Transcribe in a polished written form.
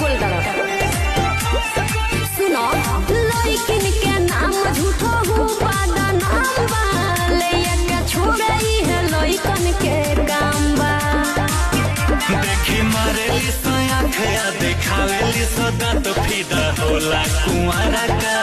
बोल दड़ा सुनो लइकिन के नाम झूठो हूँ बादा नाम बा ले के छोड़ई है लइकन के काम बा देखी मारे लिसो आँख या देखावे लिसो दांत फिदा होला कुंवारा का